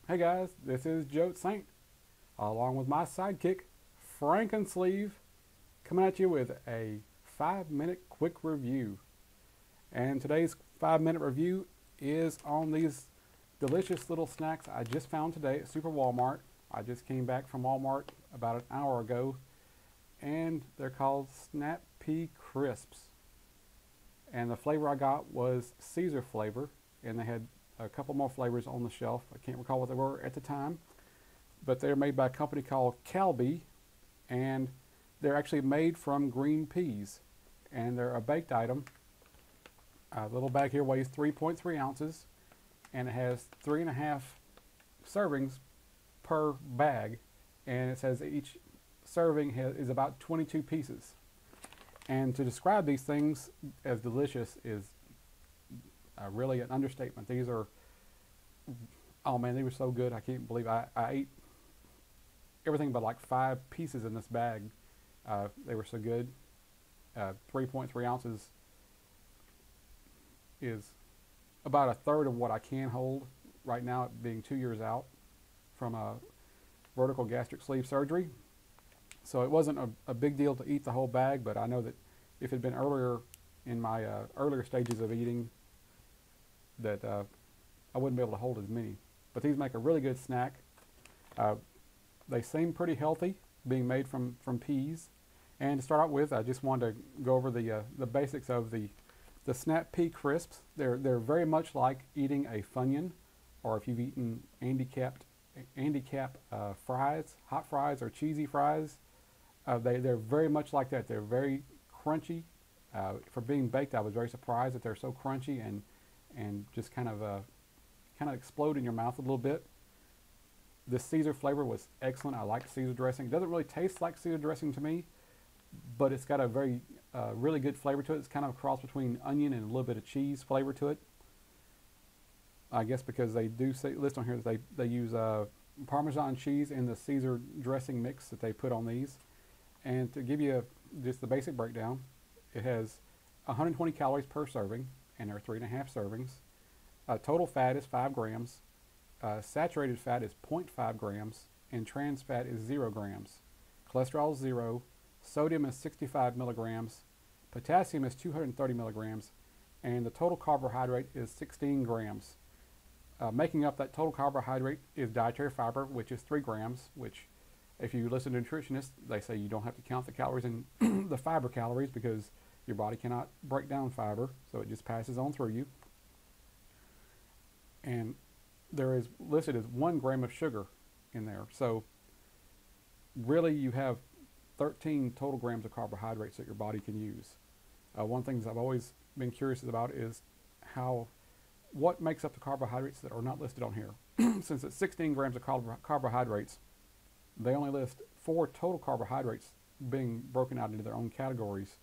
Hey guys, this is Joe Saint, along with my sidekick, Frankensleeve, coming at you with a 5-minute quick review. And today's 5-minute review is on these delicious little snacks I just found today at Super Wal-Mart. I just came back from Walmart about an hour ago, and they're called Snapea Crisps. And the flavor I got was Caesar flavor, and they had a couple more flavors on the shelf. I can't recall what they were at the time, but they're made by a company called Calbee, and they're actually made from green peas, and they're a baked item. A little bag here weighs 3.3 ounces, and it has 3.5 servings per bag, and it says each serving is about 22 pieces. And to describe these things as delicious is really an understatement. These are, oh man, they were so good. I can't believe I ate everything but like 5 pieces in this bag. They were so good. 3.3 ounces is about a third of what I can hold right now, being 2 years out from a vertical gastric sleeve surgery. So it wasn't a big deal to eat the whole bag, but I know that if it had been earlier in my earlier stages of eating, that I wouldn't be able to hold as many. But these make a really good snack. They seem pretty healthy, being made from peas. And to start out with, I just wanted to go over the basics of the Snapea Crisps. They're very much like eating a Funyun, or if you've eaten Andy Capp fries, hot fries or cheesy fries. They're very much like that. They're very crunchy. For being baked, I was very surprised that they're so crunchy and just kind of explode in your mouth a little bit. The Caesar flavor was excellent. I like Caesar dressing. It doesn't really taste like Caesar dressing to me, but it's got a very really good flavor to it. It's kind of a cross between onion and a little bit of cheese flavor to it. I guess because they do list on here that they use parmesan cheese in the Caesar dressing mix that they put on these. And to give you just the basic breakdown, it has 120 calories per serving, and there are 3.5 servings. Total fat is 5 grams. Saturated fat is 0.5 grams, and trans fat is 0 grams. Cholesterol is 0. Sodium is 65 milligrams. Potassium is 230 milligrams, and the total carbohydrate is 16 grams. Making up that total carbohydrate is dietary fiber, which is 3 grams, which if you listen to nutritionists, they say you don't have to count the calories in the fiber calories because your body cannot break down fiber, so it just passes on through you. And there is listed as 1 gram of sugar in there. So really you have 13 total grams of carbohydrates that your body can use. One thing I've always been curious about is what makes up the carbohydrates that are not listed on here. Since it's 16 grams of carbohydrates, they only list 4 total carbohydrates being broken out into their own categories.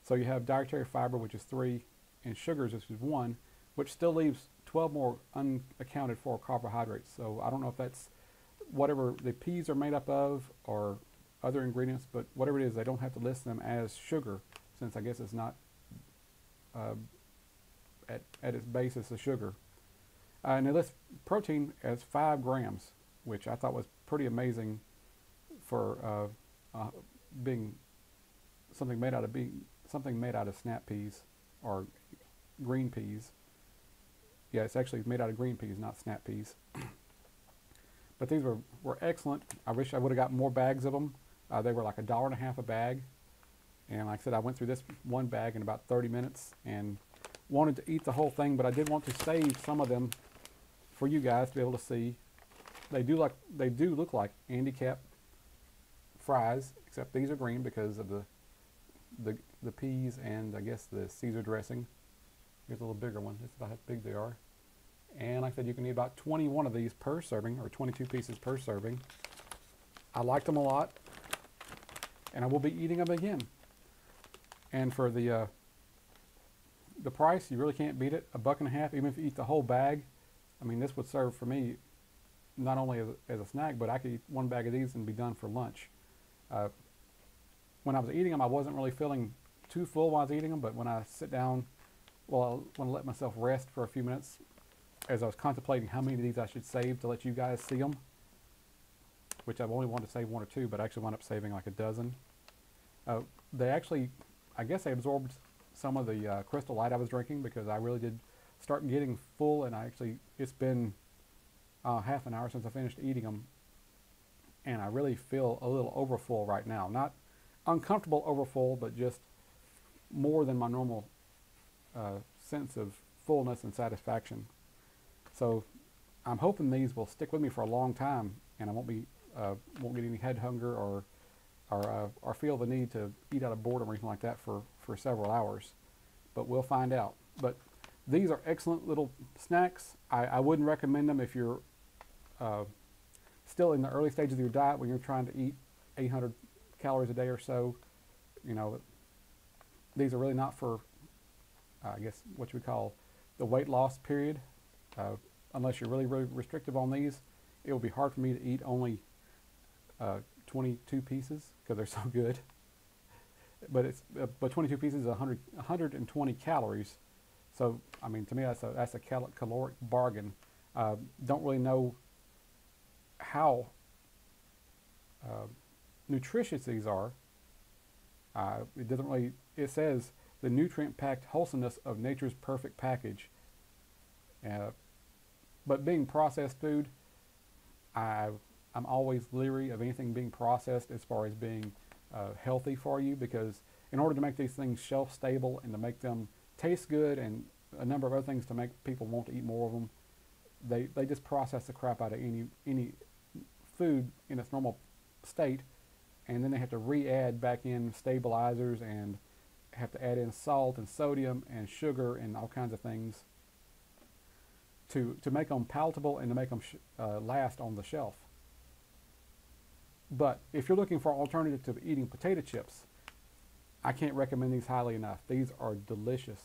So you have dietary fiber, which is 3, and sugars, which is 1, which still leaves 12 more unaccounted for carbohydrates. So I don't know if that's whatever the peas are made up of or other ingredients, but whatever it is, they don't have to list them as sugar, since I guess it's not at its basis a sugar. And they list protein as 5 grams, which I thought was pretty amazing for being something made out of snap peas or green peas. Yeah, it's actually made out of green peas, not snap peas. But these were excellent. I wish I would have got more bags of them. They were like $1.50 a bag. And like I said, I went through this one bag in about 30 minutes and wanted to eat the whole thing, but I did want to save some of them for you guys to be able to see. They do look like Andy Capp fries, except these are green because of the peas and I guess the Caesar dressing. Here's a little bigger one. That's about how big they are. And like I said, you can eat about 21 of these per serving, or 22 pieces per serving. I liked them a lot, and I will be eating them again. And for the price, you really can't beat it. $1.50, even if you eat the whole bag. I mean, this would serve for me not only as a snack, but I could eat 1 bag of these and be done for lunch. When I was eating them, I wasn't really feeling too full while I was eating them, but when I sit down, well, I want to let myself rest for a few minutes as I was contemplating how many of these I should save to let you guys see them, which I've only wanted to save 1 or 2, but I actually wound up saving like a dozen. They actually, I guess they absorbed some of the Crystal Light I was drinking, because I really did start getting full, and it's been half an hour since I finished eating them, and I really feel a little overfull right now. Not uncomfortable overfull, but just more than my normal sense of fullness and satisfaction. So I'm hoping these will stick with me for a long time, and I won't get any head hunger or feel the need to eat out of boredom or anything like that for several hours. But we'll find out. But these are excellent little snacks. I wouldn't recommend them if you're still in the early stages of your diet, when you're trying to eat 800 calories a day or so. You know, these are really not for, I guess, what you would call the weight loss period. Unless you're really, really restrictive on these, it will be hard for me to eat only 22 pieces, because they're so good. But 22 pieces is 120 calories. So I mean, to me, that's a caloric bargain. Don't really know how nutritious these are. It doesn't really. It says the nutrient-packed wholesomeness of nature's perfect package. But being processed food, I'm always leery of anything being processed as far as being healthy for you, because in order to make these things shelf stable and to make them taste good and a number of other things to make people want to eat more of them, they just process the crap out of any food in its normal state, and then they have to re-add back in stabilizers and have to add in salt and sodium and sugar and all kinds of things to make them palatable and to make them last on the shelf. But if you're looking for an alternative to eating potato chips, I can't recommend these highly enough. These are delicious.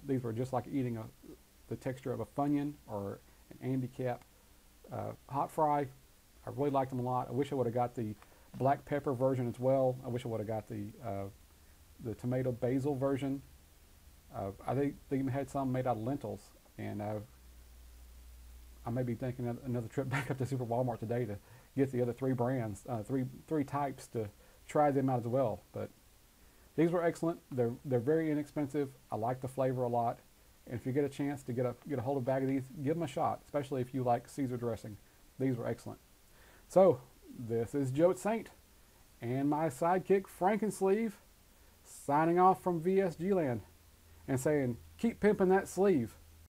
These were just like eating the texture of a Funyun or an Andy Capp Hot Fry. I really liked them a lot. I wish I would have got the black pepper version as well. I wish I would have got the tomato basil version. I think they even had some made out of lentils, and I may be thinking another trip back up to Super Wal-Mart today to get the other 3 brands, three types, to try them out as well. But these were excellent. They're very inexpensive. I like the flavor a lot. And if you get a chance to get a hold of a bag of these, give them a shot, especially if you like Caesar dressing. These were excellent. So this is Joe Saint and my sidekick Frankensleeve signing off from VSG Land and saying, keep pimping that sleeve.